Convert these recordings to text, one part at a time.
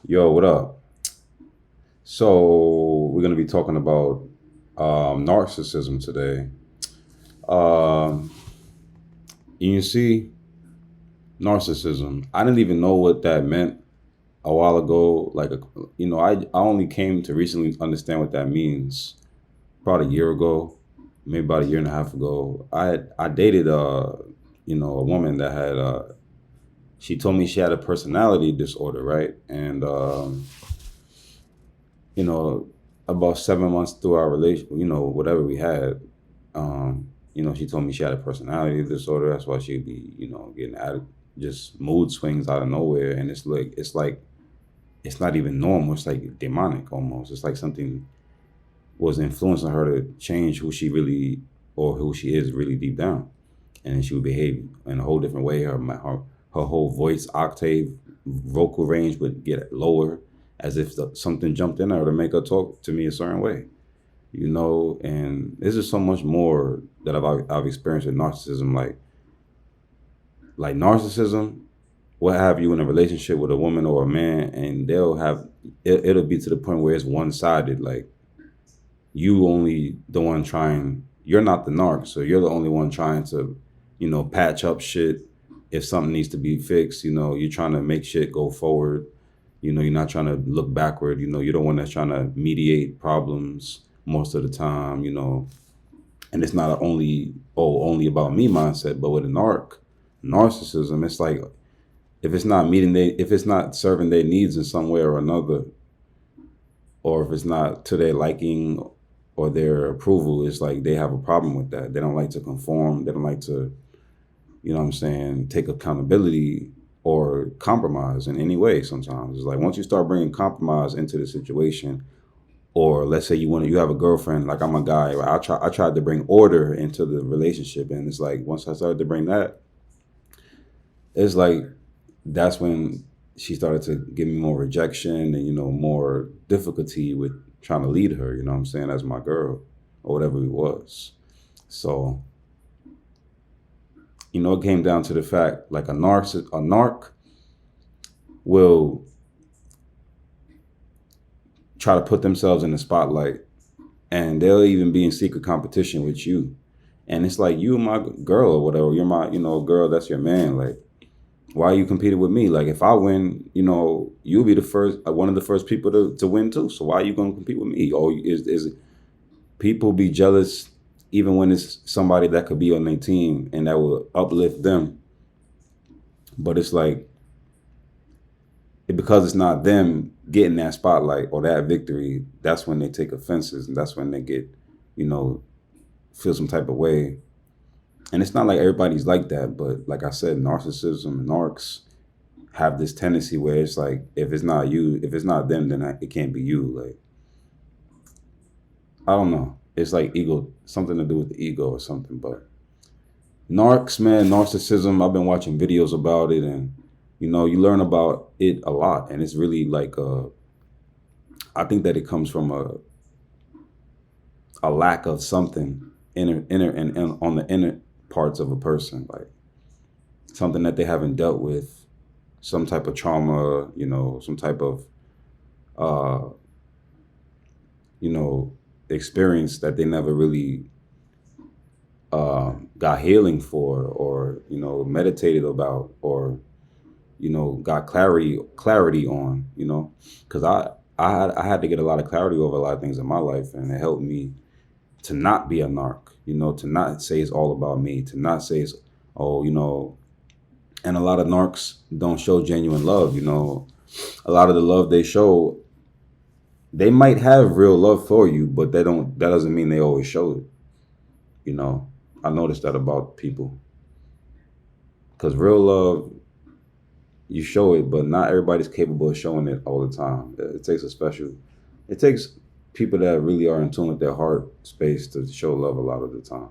Yo, what up? So we're gonna be talking about narcissism today. Um, you see, narcissism. I didn't even know what that meant a while ago. I only came to recently understand what that means about a year ago, maybe about a year and a half ago. I dated a woman that had she told me she had a personality disorder, right? And you know, about 7 months through our relation, whatever we had, she told me she had a personality disorder. That's why she'd be, getting just mood swings out of nowhere. And it's not even normal. It's like demonic almost. It's like something was influencing her to change who she really or who she is really deep down. And then she would behave in a whole different way. Her whole voice octave, vocal range would get lower, as if something jumped in her to make her talk to me a certain way. And this is so much more that I've experienced with narcissism. Like narcissism, what have you in a relationship with a woman or a man, and it'll be to the point where it's one sided. Like you only the one trying. You're not the narc, so you're the only one trying to, patch up shit. If something needs to be fixed, you're trying to make shit go forward. You're not trying to look backward. You're the one that's trying to mediate problems most of the time. And it's not only about me mindset, but with a narcissism, it's like if it's not serving their needs in some way or another, or if it's not to their liking or their approval, it's like they have a problem with that. They don't like to conform. They don't like to, take accountability or compromise in any way. Sometimes it's like once you start bringing compromise into the situation, or let's say you have a girlfriend, like I'm a guy, right? I tried to bring order into the relationship, and it's like once I started to bring that, it's like that's when she started to give me more rejection and more difficulty with trying to lead her, what I'm saying, as my girl or whatever it was. So it came down to the fact, like a narc will try to put themselves in the spotlight, and they'll even be in secret competition with you. And it's like, you my girl or whatever, you're my girl, that's your man. Like, why are you competing with me? Like, if I win, you'll be the first, one of the first people to win too. So why are you going to compete with me? Or is people be jealous even when it's somebody that could be on their team and that will uplift them? But it's like, because it's not them getting that spotlight or that victory, that's when they take offenses, and that's when they get, you know, feel some type of way. And it's not like everybody's like that, but like I said, narcissism and narcs have this tendency where it's like, if it's not them, then it can't be you. Like, I don't know. It's like ego, something to do with the ego or something. But narcs, man, narcissism, I've been watching videos about it, and you learn about it a lot. And it's really like, I think that it comes from a lack of something inner and on the inner parts of a person, like something that they haven't dealt with, some type of trauma, some type of uh, experience that they never really got healing for, or meditated about, or got clarity on, because I had to get a lot of clarity over a lot of things in my life, and it helped me to not be a narc, to not say it's all about me, to not say it's, oh, and a lot of narcs don't show genuine love. A lot of the love they show, they might have real love for you, but that doesn't mean they always show it. you know I noticed that about people, because real love, you show it, but not everybody's capable of showing it all the time. It takes people that really are in tune with their heart space to show love a lot of the time.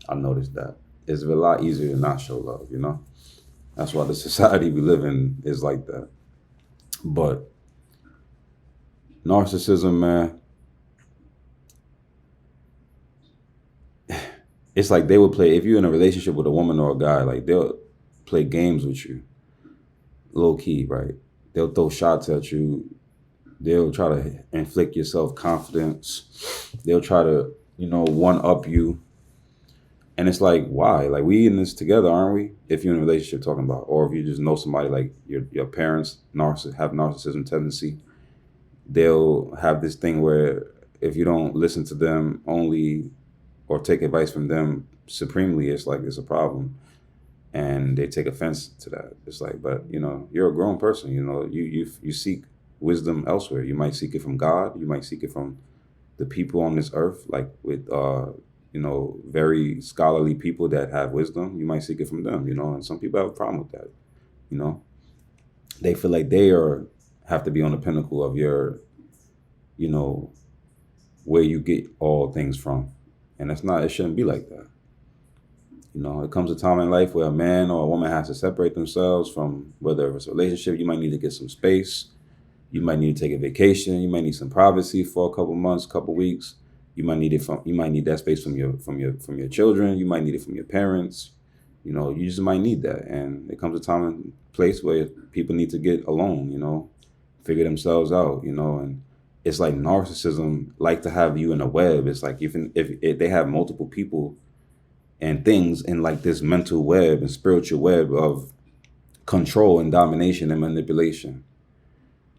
I noticed that. It's a lot easier to not show love. That's why the society we live in is like that. But narcissism, man, it's like they would play, if you're in a relationship with a woman or a guy, like they'll play games with you, low key, right? They'll throw shots at you. They'll try to inflict your self-confidence. They'll try to, one-up you. And it's like, why? Like, we in this together, aren't we? If you're in a relationship talking about, or if you just know somebody, like your parents have narcissism tendency, they'll have this thing where if you don't listen to them only or take advice from them supremely, it's like it's a problem. And they take offense to that. It's like, but you're a grown person. You seek wisdom elsewhere. You might seek it from God. You might seek it from the people on this earth, like with very scholarly people that have wisdom. You might seek it from them. And some people have a problem with that. They feel like they have to be on the pinnacle of your, where you get all things from, and that's not. It shouldn't be like that. It comes a time in life where a man or a woman has to separate themselves from, whether it's a relationship. You might need to get some space. You might need to take a vacation. You might need some privacy for a couple months, couple weeks. You might need that space from your children. You might need it from your parents. You just might need that. And it comes a time and place where people need to get alone, figure themselves out, and it's like narcissism like to have you in a web. It's like even if they have multiple people and things in like this mental web and spiritual web of control and domination and manipulation.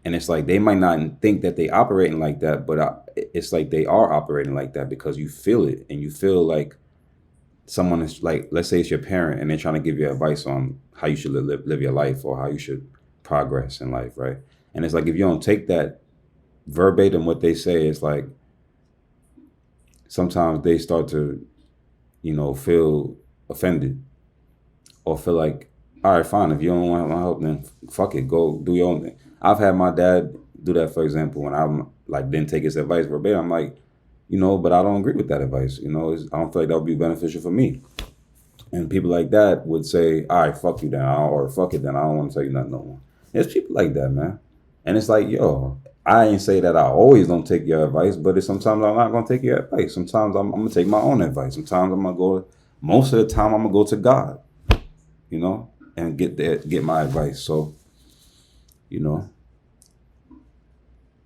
And it's like they might not think that they operating like that, but it's like they are operating like that because you feel it, and you feel like someone is like, let's say it's your parent, and they're trying to give you advice on how you should live your life or how you should progress in life, right? And it's like if you don't take that verbatim what they say, it's like sometimes they start to feel offended or feel like, all right, fine, if you don't want my help, then fuck it, go do your own thing. I've had my dad do that, for example, when I'm like, didn't take his advice verbatim. I'm like, but I don't agree with that advice. I don't feel like that would be beneficial for me. And people like that would say, all right, fuck you then, or fuck it then, I don't want to tell you nothing no more. There's people like that, man. And it's like, yo, I ain't say that I always don't take your advice, but sometimes I'm not going to take your advice. Sometimes I'm going to take my own advice. Sometimes most of the time I'm going to go to God, and get my advice. So,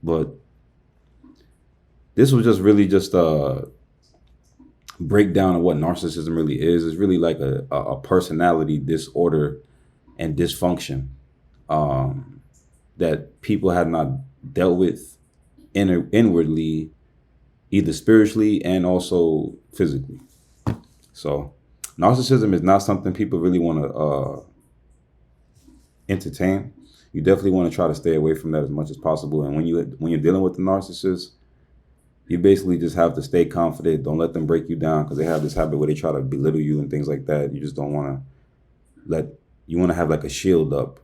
but this was just really just a breakdown of what narcissism really is. It's really like a personality disorder and dysfunction that people have not dealt with inwardly, either spiritually and also physically. So narcissism is not something people really want to entertain. You definitely want to try to stay away from that as much as possible. And when you're dealing with the narcissist, you basically just have to stay confident. Don't let them break you down, because they have this habit where they try to belittle you and things like that. You just don't want to you want to have like a shield up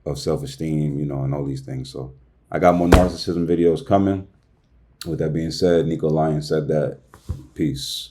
of self-esteem, and all these things. So I got more narcissism videos coming. With that being said, Nico Lyon said that. Peace.